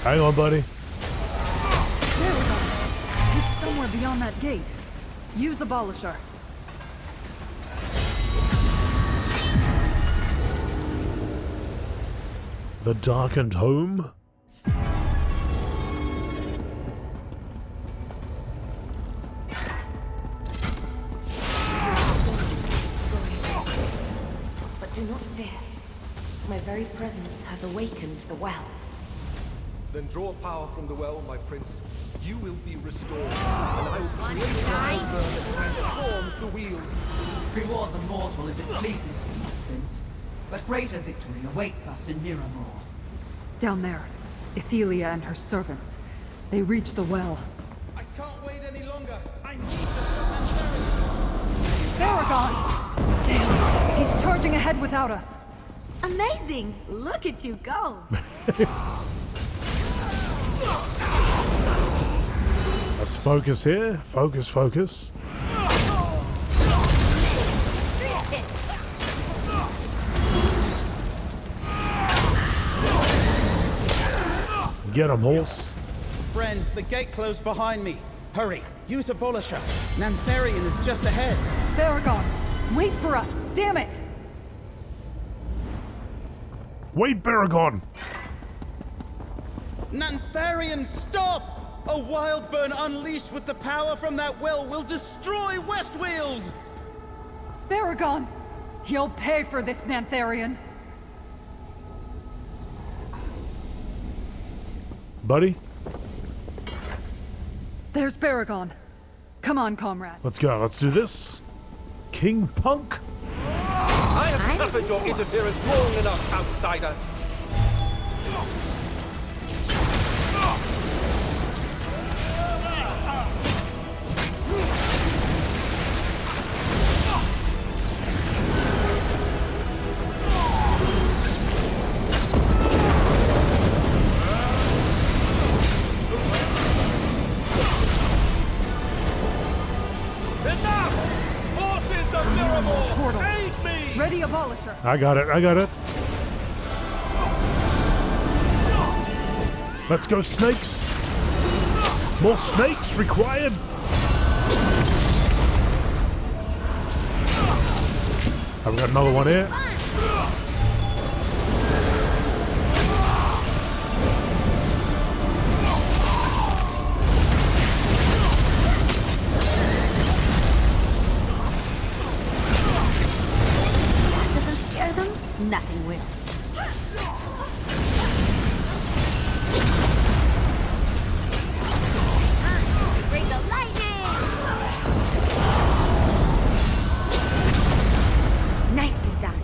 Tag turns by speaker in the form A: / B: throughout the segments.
A: Hang on, buddy.
B: There we go. He's somewhere beyond that gate. Use Abolisher.
A: The darkened home?
C: But do not fear. My very presence has awakened the well.
D: Then draw power from the well, my prince. You will be restored, and I will create a burn that transforms the Weald.
E: Reward the mortal if it pleases you, Prince. But greater victory awaits us in Miramor.
B: Down there. Ithelia and her servants. They reach the well.
D: I can't wait any longer. I need to stop
B: Baragon! Damn, he's charging ahead without us.
C: Amazing! Look at you go!
A: Let's focus here. Focus, focus. Get him, horse.
F: Friends, the gate closed behind me. Hurry, use Abolisher. Nantharian is just ahead.
B: Baragon, wait for us! Damn it!
A: Wait, Baragon!
F: Nantharian, stop! A wild burn unleashed with the power from that well will destroy West Weald!
B: Baragon! He'll pay for this, Nantharian!
A: Buddy?
B: There's Baragon. Come on, comrade.
A: Let's go. Let's do this. King Punk?
D: I have suffered your interference long enough, outsider.
B: Ready, Abolisher.
A: I got it. I got it. Let's go, snakes. More snakes required. I've got another one here.
C: Nothing will. Bring the lightning! Nicely done.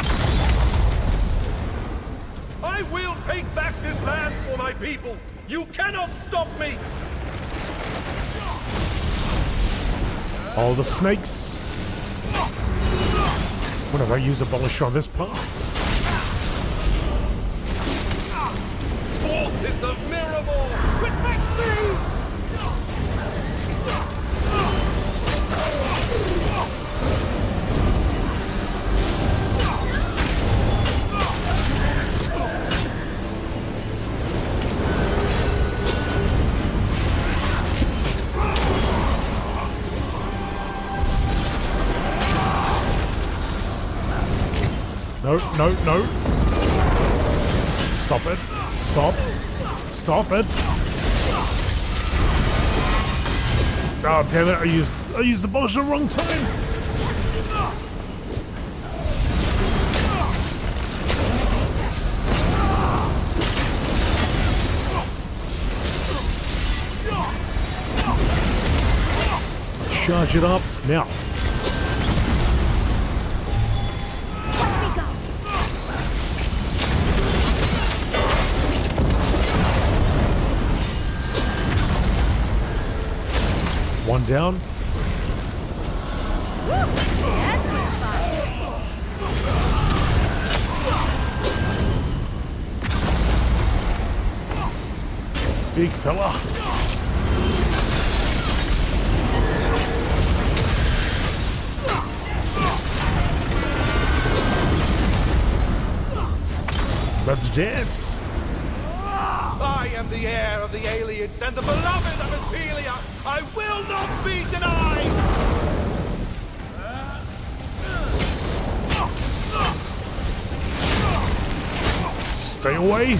D: I will take back this land for my people. You cannot stop me.
A: All the snakes. What if I use Abolisher on this part?
D: Forth is the Miramor! Protect me!
A: No, no, no. Stop it. Stop. Stop it. Oh, damn it. I used the Abolisher wrong time. Charge it up. Now. One down. Big fella. Let's dance.
D: I am the heir of the Ayleids and the beloved of Ithelia. I will not be denied!
A: Stay away.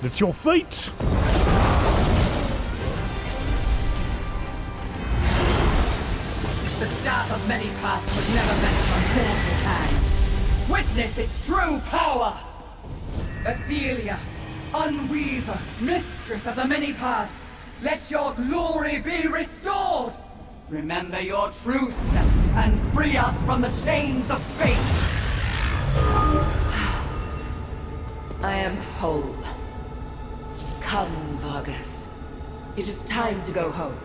A: It's your fate!
E: The staff of many paths was never meant for mortal hands. Witness its true power! Athelia, unweaver, mistress of the many paths, let your glory be restored! Remember your true self and free us from the chains of fate!
C: I am whole. Come, Vargas. It is time to go home.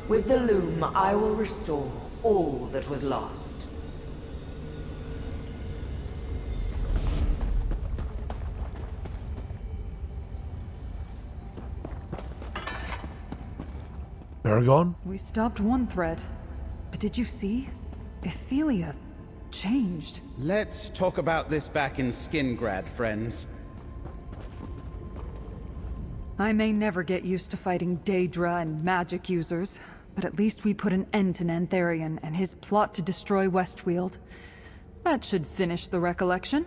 C: With the loom, I will restore all that was lost.
A: Paragon?
B: We stopped one threat. But did you see? Ithelia changed.
F: Let's talk about this back in Skingrad, friends.
B: I may never get used to fighting Daedra and magic users, but at least we put an end to Nantharion and his plot to destroy West Weald. That should finish the recollection.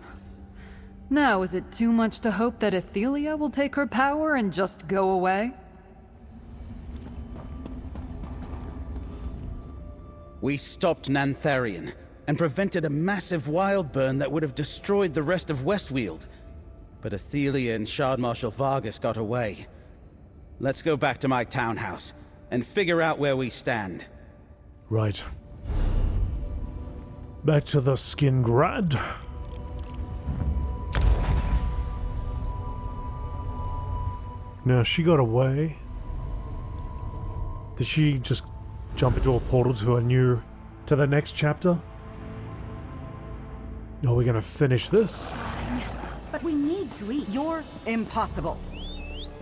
B: Now, is it too much to hope that Ithelia will take her power and just go away?
F: We stopped Nantharion and prevented a massive wild burn that would have destroyed the rest of West Weald. But Ithelia and Shard Marshal Vargas got away. Let's go back to my townhouse and figure out where we stand.
A: Right. Back to the Skingrad. Now, she got away. Did she just jump into a portal to the next chapter? Are we gonna finish this?
G: But we need to eat.
H: You're impossible.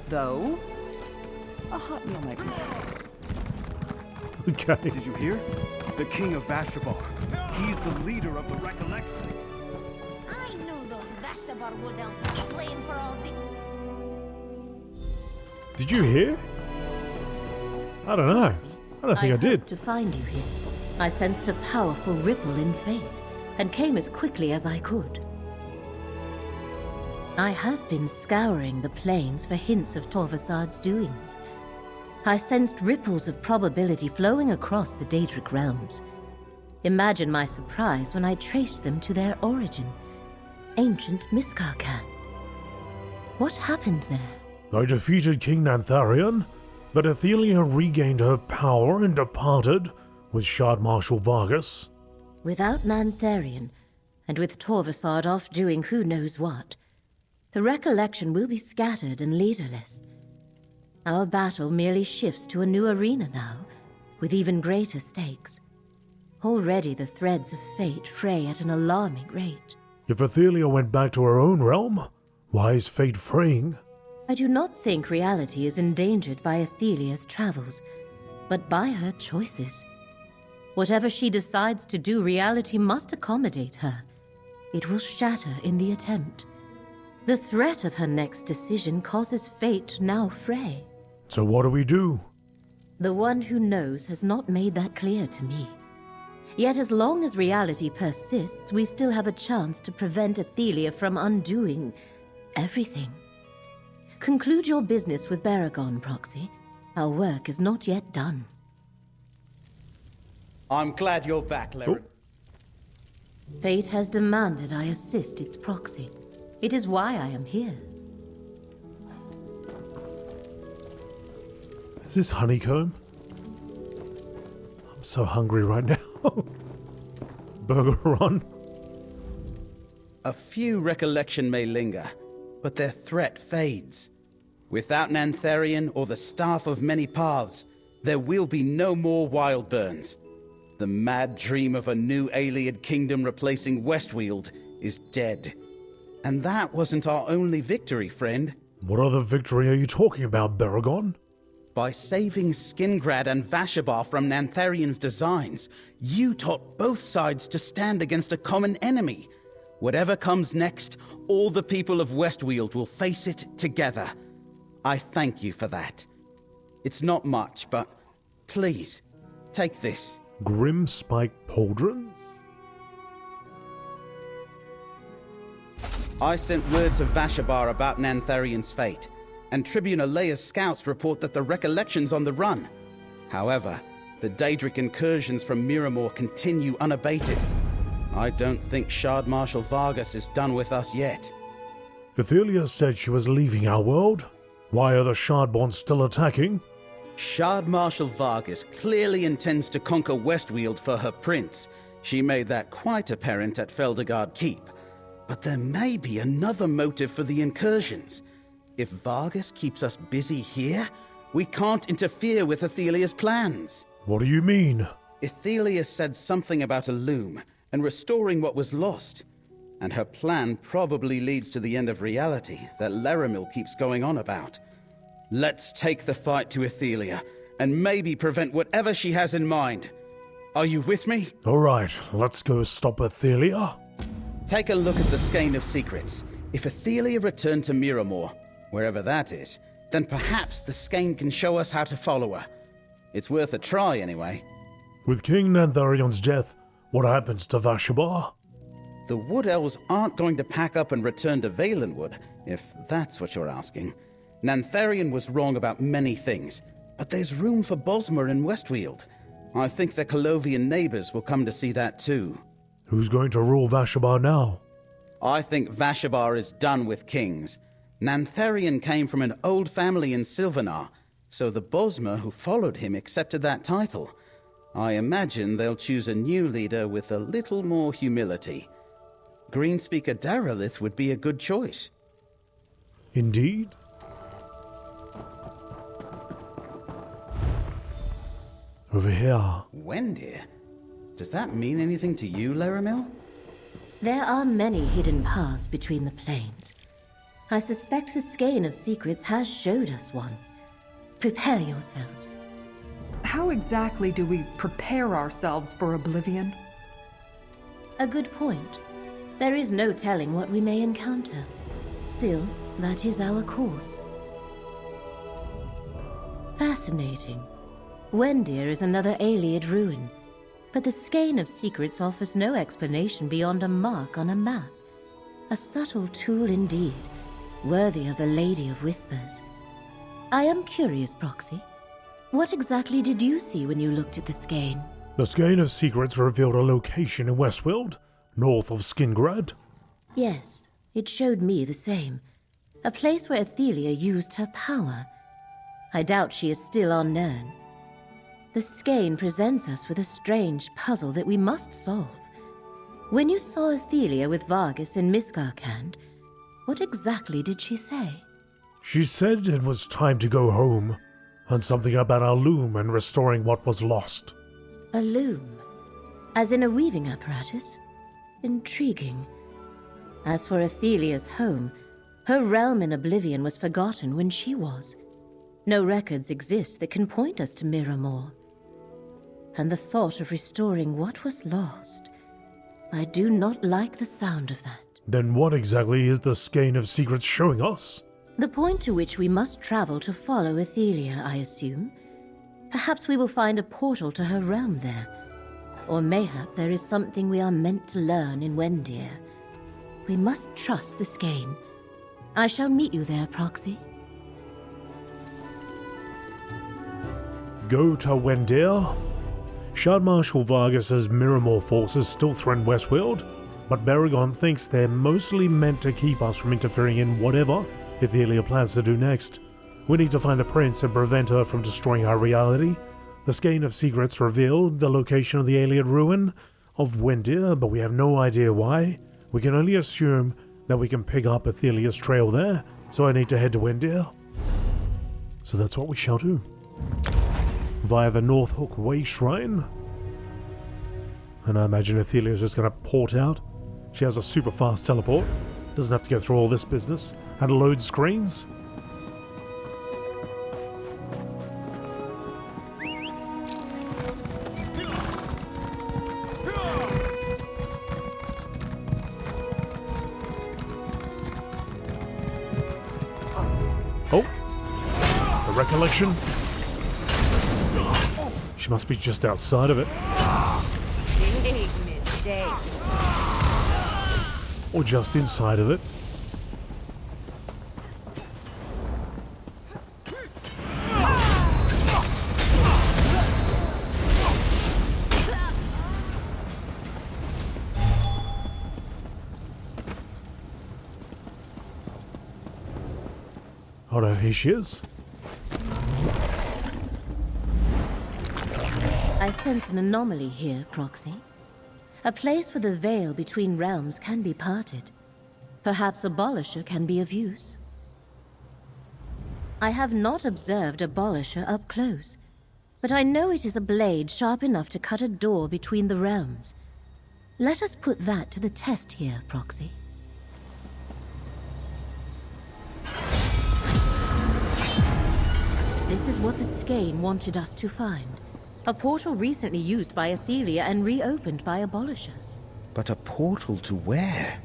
H: Though, a hot meal might be nice.
A: Okay.
I: Did you hear? The King of Vashabar. He's the leader of the Recollection.
G: I knew those Vashabar wood elves were playing for all the...
A: Did you hear? I don't know. I don't think I did.
J: hoped to find you here. I sensed a powerful ripple in fate, and came as quickly as I could. I have been scouring the plains for hints of Torvasad's doings. I sensed ripples of probability flowing across the Daedric realms. Imagine my surprise when I traced them to their origin. Ancient Miskarkan. What happened there?
A: I defeated King Nantharion, but Ithelia regained her power and departed with Shard Marshal Vargas.
J: Without Nantharion, and with Torvasad off doing who knows what, the recollection will be scattered and leaderless. Our battle merely shifts to a new arena now, with even greater stakes. Already the threads of fate fray at an alarming rate.
A: If Ithelia went back to her own realm, why is fate fraying?
J: I do not think reality is endangered by Ithelia's travels, but by her choices. Whatever she decides to do, reality must accommodate her. It will shatter in the attempt. The threat of her next decision causes fate to now fray.
A: So what do we do?
J: The one who knows has not made that clear to me. Yet as long as reality persists, we still have a chance to prevent Ithelia from undoing everything. Conclude your business with Baragon, Proxy. Our work is not yet done.
F: I'm glad you're back, Larry.
J: Fate has demanded I assist its proxy. It is why I am here.
A: Is this honeycomb? I'm so hungry right now. Burger run.
F: A few recollection may linger, but their threat fades. Without Nantharion or the Staff of Many Paths, There will be no more wild burns. The mad dream of a new Ayleid kingdom replacing West Weald is dead. And that wasn't our only victory, friend.
A: What other victory are you talking about, Baragon?
F: By saving Skingrad and Vashabar from Nantharian's designs, you taught both sides to stand against a common enemy. Whatever comes next, all the people of West Weald will face it together. I thank you for that. It's not much, but please, take this.
A: Grim spiked pauldrons?
F: I sent word to Vashabar about Nantharian's fate, and Tribune Alea's scouts report that the Recollection's on the run. However, the Daedric incursions from Miramor continue unabated. I don't think Shard Marshal Vargas is done with us yet.
A: Ithelia said she was leaving our world. Why are the Shardborn still attacking?
F: Shard Marshal Vargas clearly intends to conquer West Weald for her prince. She made that quite apparent at Feldergard Keep. But there may be another motive for the incursions. If Vargas keeps us busy here, we can't interfere with Ithelia's plans.
A: What do you mean?
F: Ithelia said something about a loom and restoring what was lost. And her plan probably leads to the end of reality that Laramil keeps going on about. Let's take the fight to Ithelia and maybe prevent whatever she has in mind. Are you with me?
A: All right, let's go stop Ithelia.
F: Take a look at the Skein of Secrets. If Ithelia returned to Miramor, wherever that is, then perhaps the Skein can show us how to follow her. It's worth a try anyway.
A: With King Nantharian's death, what happens to Vashabar?
F: The Wood Elves aren't going to pack up and return to Valenwood, if that's what you're asking. Nantharian was wrong about many things, but there's room for Bosmer in West Weald. I think the Colovian neighbors will come to see that too.
A: Who's going to rule Vashabar now?
F: I think Vashabar is done with kings. Nantharian came from an old family in Silvanar, so the Bosmer who followed him accepted that title. I imagine they'll choose a new leader with a little more humility. Greenspeaker Daralith would be a good choice.
A: Indeed. Over here.
F: Wendir? Does that mean anything to you, Laramil?
J: There are many hidden paths between the planes. I suspect the Skein of Secrets has showed us one. Prepare yourselves.
B: How exactly do we prepare ourselves for Oblivion?
J: A good point. There is no telling what we may encounter. Still, that is our course. Fascinating. Wendir is another Ayleid ruin, but the Skein of Secrets offers no explanation beyond a mark on a map. A subtle tool indeed, worthy of the Lady of Whispers. I am curious, Proxy. What exactly did you see when you looked at the Skein?
A: The Skein of Secrets revealed a location in West Weald, north of Skingrad.
J: Yes, it showed me the same. A place where Ithelia used her power. I doubt she is still unknown. The Skein presents us with a strange puzzle that we must solve. When you saw Ithelia with Vargas in Miskarkand, what exactly did she say?
A: She said it was time to go home, and something about our loom and restoring what was lost.
J: A loom? As in a weaving apparatus? Intriguing. As for Ithelia's home, her realm in Oblivion was forgotten when she was. No records exist that can point us to Miramor. And the thought of restoring what was lost, I do not like the sound of that.
A: Then what exactly is the Skein of Secrets showing us?
J: The point to which we must travel to follow Ithelia, I assume. Perhaps we will find a portal to her realm there. Or mayhap there is something we are meant to learn in Wendir. We must trust the Skein. I shall meet you there, Proxy.
A: Go to Wendir? Shard Marshal Vargas's Miramor forces still threaten West Weald, but Baragon thinks they're mostly meant to keep us from interfering in whatever Ithelia plans to do next. We need to find the prince and prevent her from destroying our reality. The Skein of Secrets revealed the location of the Ayleid ruin of Wendir, but we have no idea why. We can only assume that we can pick up Ithelia's trail there, so I need to head to Wendir. So that's what we shall do. via the North Hook Way Shrine. And I imagine Ithelia's just going to port out. She has a super fast teleport. Doesn't have to go through all this business and load screens. Oh, a recollection. She must be just outside of it.
G: Big mistake.
A: Or just inside of it. Oh no, here she is.
J: I sense an anomaly here, Proxy. A place where the veil between realms can be parted. Perhaps Abolisher can be of use. I have not observed Abolisher up close, but I know it is a blade sharp enough to cut a door between the realms. Let us put that to the test here, Proxy. This is what the Skein wanted us to find. A portal recently used by Ithelia and reopened by Abolisher.
F: But a portal to where?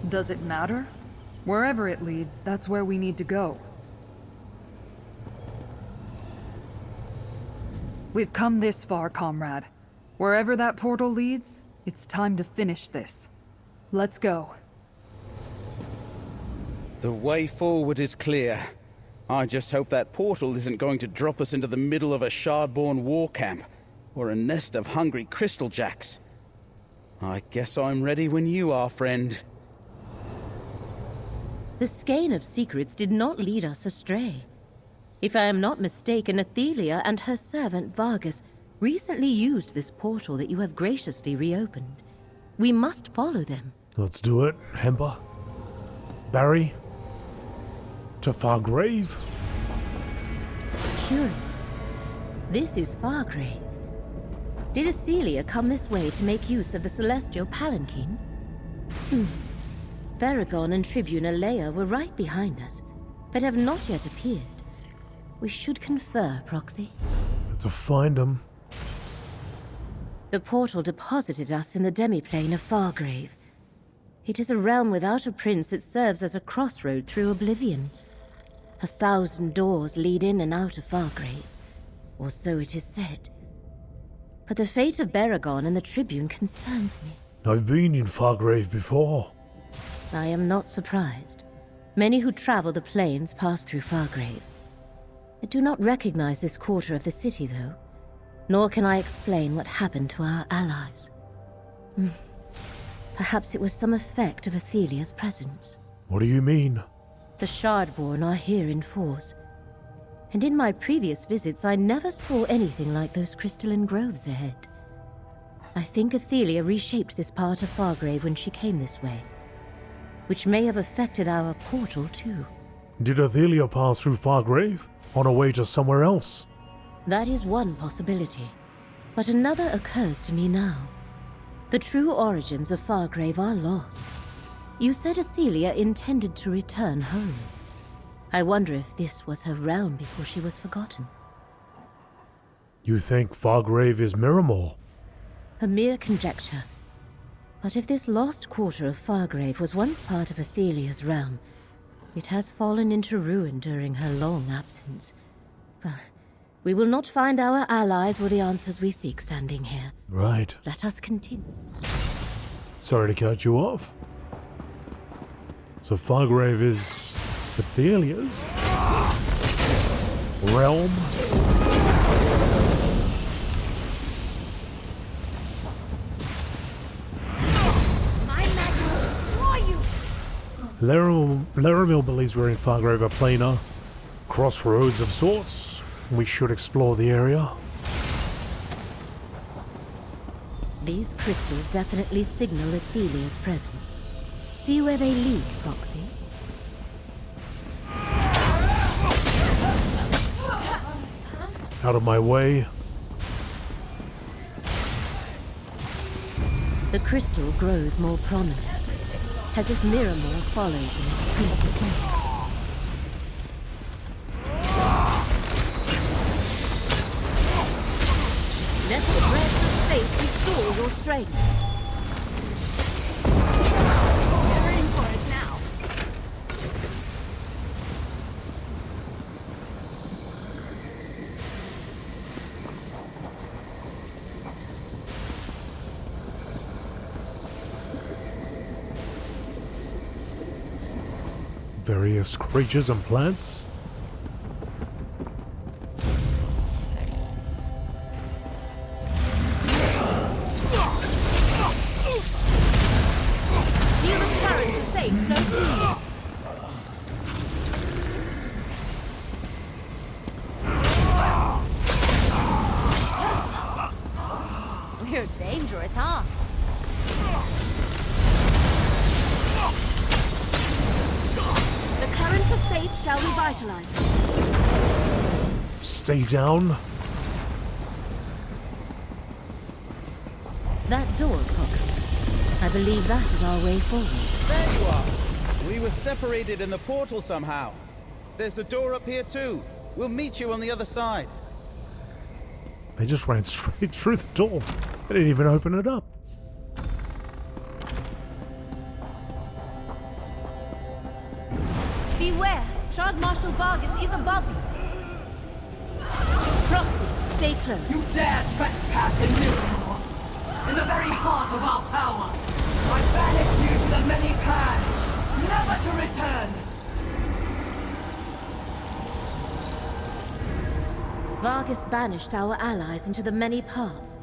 B: Does it matter? Wherever it leads, that's where we need to go. We've come this far, comrade. Wherever that portal leads, it's time to finish this. Let's go.
F: The way forward is clear. I just hope that portal isn't going to drop us into the middle of a Shardborn war camp, or a nest of hungry crystal jacks. I guess I'm ready when you are, friend.
J: The Skein of Secrets did not lead us astray. If I am not mistaken, Ithelia and her servant Vargas recently used this portal that you have graciously reopened. We must follow them.
A: Let's do it, Hemper. Barry. To Fargrave.
J: Curious. This is Fargrave. Did Ithelia come this way to make use of the celestial palanquin? Baragon and Tribune Ayleid were right behind us, but have not yet appeared. We should confer, Proxy.
A: To find them.
J: The portal deposited us in the demiplane of Fargrave. It is a realm without a prince that serves as a crossroad through Oblivion. 1,000 doors lead in and out of Fargrave, or so it is said. But the fate of Baragon and the Tribune concerns me.
A: I've been in Fargrave before.
J: I am not surprised. Many who travel the plains pass through Fargrave. I do not recognize this quarter of the city, though, nor can I explain what happened to our allies. Perhaps it was some effect of Ithelia's presence.
A: What do you mean?
J: The Shardborn are here in force. And in my previous visits, I never saw anything like those crystalline growths ahead. I think Ithelia reshaped this part of Fargrave when she came this way, which may have affected our portal, too.
A: Did Ithelia pass through Fargrave on her way to somewhere else?
J: That is one possibility, but another occurs to me now. The true origins of Fargrave are lost. You said Ithelia intended to return home. I wonder if this was her realm before she was forgotten.
A: You think Fargrave is Miramor?
J: A mere conjecture. But if this lost quarter of Fargrave was once part of Ithelia's realm, it has fallen into ruin during her long absence. Well, we will not find our allies or the answers we seek standing here.
A: Right.
J: Let us continue.
A: Sorry to cut you off. So Fargrave is Ithelia's realm? Laramil believes we're in Fargrave, a planar crossroads of sorts. We should explore the area.
J: These crystals definitely signal Ithelia's presence. See where they lead, Proxy.
A: Out of my way.
J: The crystal grows more prominent, as if Miramore follows in its prince's wake. Let the breath of fate restore your strength.
G: We're in for it now.
A: Various creatures and plants.
J: Feel the current of fate flow through.
G: We're dangerous, huh?
J: The current of fate shall revitalize.
A: Stay down.
J: That door, Proxy. I believe that is our way forward.
F: There you are. We were separated in the portal somehow. There's a door up here too. We'll meet you on the other side.
A: They just ran straight through the door. They didn't even open it up.
J: Beware! Shard Marshal Vargas is above you. Proxy, stay close.
E: You dare trespass in Miramore, in the very heart of our power. I banish you to the many paths, never to return.
J: Vargas banished our allies into the many paths.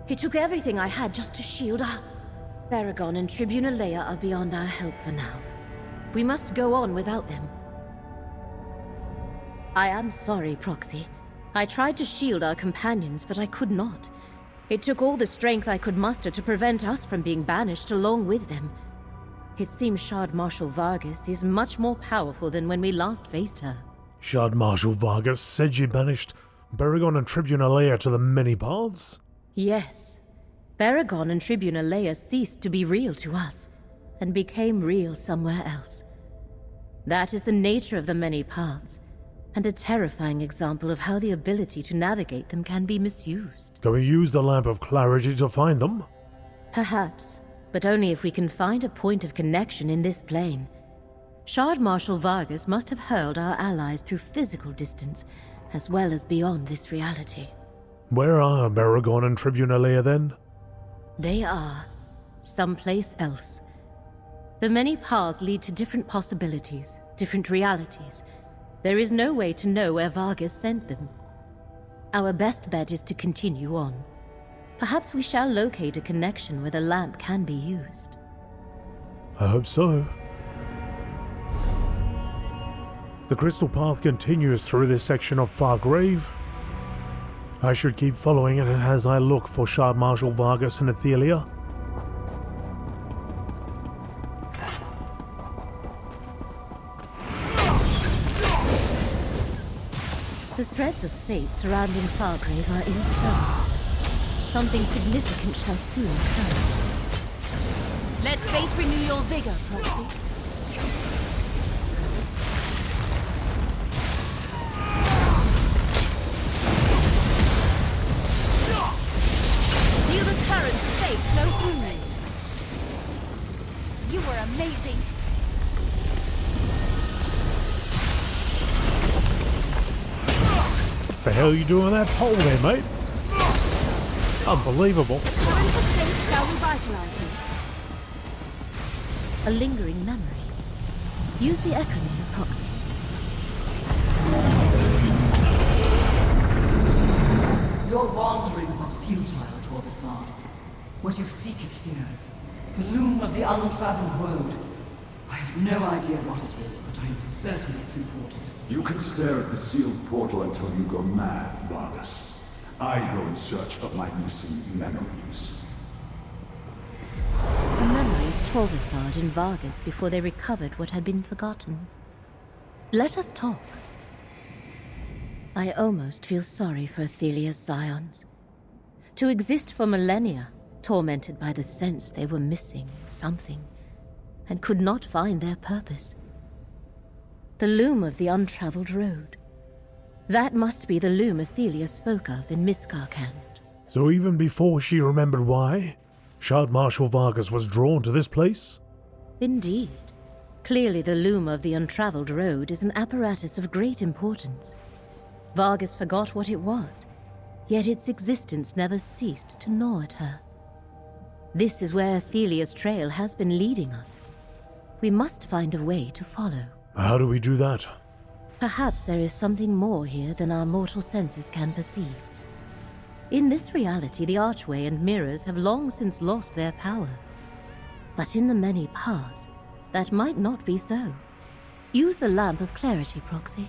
J: He took everything I had just to shield us. Baragon and Tribune Ayleid are beyond our help for now. We must go on without them. I am sorry, Proxy. I tried to shield our companions, but I could not. It took all the strength I could muster to prevent us from being banished along with them. It seems Shard Marshal Vargas is much more powerful than when we last faced her.
A: Shard Marshal Vargas said she banished Baragon and Tribune Ayleid to the many paths?
J: Yes. Baragon and Tribune Ayleid ceased to be real to us, and became real somewhere else. That is the nature of the many paths, and a terrifying example of how the ability to navigate them can be misused.
A: Can we use the Lamp of Clarity to find them?
J: Perhaps, but only if we can find a point of connection in this plane. Shard Marshal Vargas must have hurled our allies through physical distance, as well as beyond this reality.
A: Where are Baragon and Tribune Ayleid then?
J: They are someplace else. The many paths lead to different possibilities, different realities. There is no way to know where Vargas sent them. Our best bet is to continue on. Perhaps we shall locate a connection where the lamp can be used.
A: I hope so. The crystal path continues through this section of Fargrave. I should keep following it as I look for Shard Marshal Vargas and Ithelia.
J: The threads of fate surrounding Fargrave are internal. Something significant shall soon occur. Let fate renew your vigor, Proxy. Feel the current of fate flow through me.
G: You were amazing.
A: What the hell are you doing with that pole there, mate? Unbelievable.
J: Current of fate shall revitalize you. A lingering memory. Use the echo in your proxy.
E: Your wanderings are futile, Torvasad. What you seek is here. The loom of the untraveled world. I have no idea what it is, but I am certain it's important.
K: You can stare at the sealed portal until you go mad, Vargas. I go in search of my missing memories.
J: A memory of Torvasad and Vargas before they recovered what had been forgotten. Let us talk. I almost feel sorry for Ithelia's scions. To exist for millennia, tormented by the sense they were missing something, and could not find their purpose. The loom of the Untraveled road. That must be the loom Ithelia spoke of in Miskarkand.
A: So even before she remembered why, Shard Marshal Vargas was drawn to this place?
J: Indeed. Clearly the loom of the Untraveled road is an apparatus of great importance. Vargas forgot what it was, yet its existence never ceased to gnaw at her. This is where Ithelia's trail has been leading us. We must find a way to follow.
A: How do we do that?
J: Perhaps there is something more here than our mortal senses can perceive. In this reality, the archway and mirrors have long since lost their power. But in the many paths, that might not be so. Use the lamp of clarity, Proxy.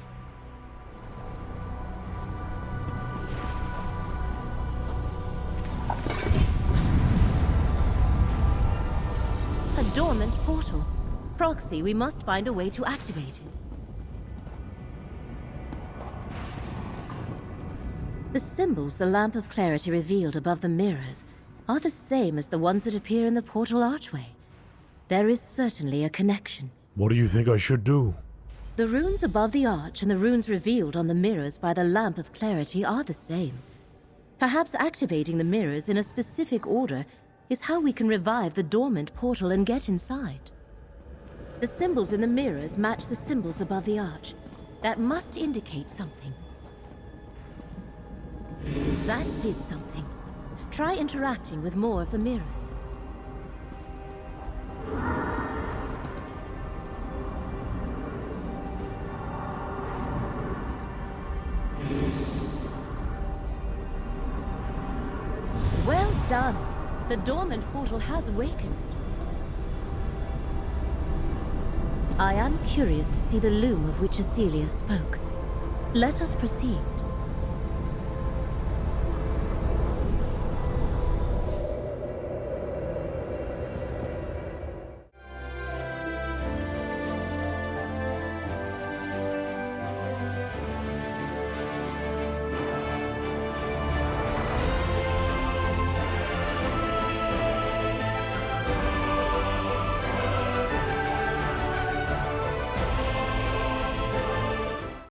J: A dormant portal. Proxy, we must find a way to activate it. The symbols the lamp of clarity revealed above the mirrors are the same as the ones that appear in the portal archway. There is certainly a connection.
A: What do you think I should do?
J: The runes above the arch and the runes revealed on the mirrors by the lamp of clarity are the same. Perhaps activating the mirrors in a specific order is how we can revive the dormant portal and get inside. The symbols in the mirrors match the symbols above the arch. That must indicate something. That did something. Try interacting with more of the mirrors. Well done! The dormant portal has awakened. I am curious to see the loom of which Ithelia spoke. Let us proceed.